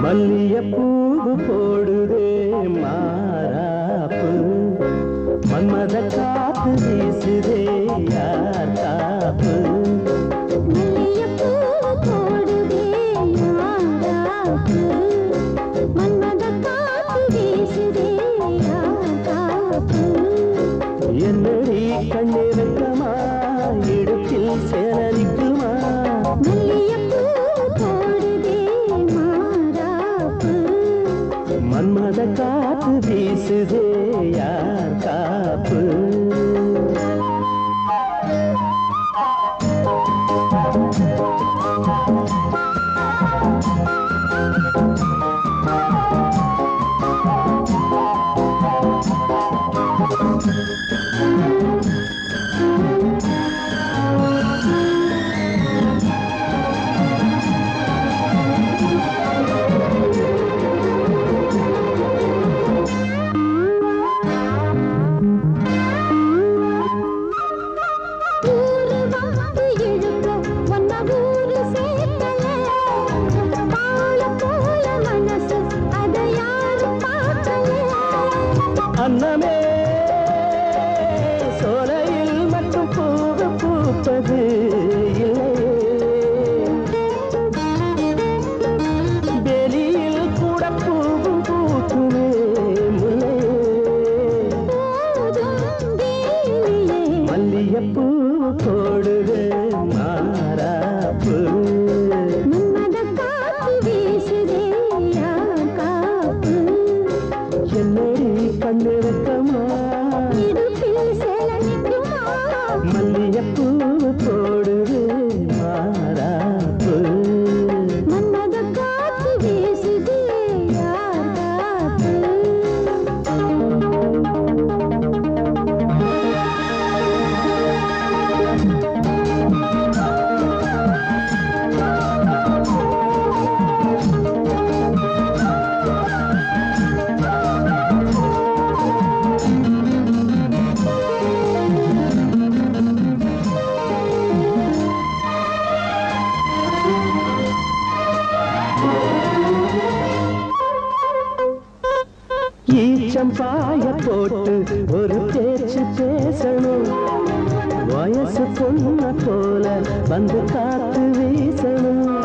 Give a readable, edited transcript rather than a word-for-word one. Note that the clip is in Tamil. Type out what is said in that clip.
மல்லியப்பூவு போடுதே மாறாப்பு மன்மத காத்து வீசுதே யார் காப்பு மல்லியப்பூவு போடுதே மாறாப்பு மன்மத காத்து வீசுதே யார் காப்பு என்னடி கண்ணிறக்கமா இடுப்பில் சேலரிக்குமா மன்மத காத்து வீசுதே யார் காப்பு அன்னமே சோலையில் மட்டும் பூவு பூப்பது இல்லையே வெளியில் கூட பூவும் பூக்குமே முல்லையே மல்லியப்பூ போடுது மாறாப்பு கண்ணிறக்கமா இடுப்பில் சேலனிக்குமா மல்லியப்பூ போடுது மாறாப்பு மன்மத காத்து வீசுதே யார் காப்பு ஈச்சம்பாய போட்டு ஒரு பேச்சு பேசணும் வயசு பொண்ணு போல வந்து காத்து வீசணும்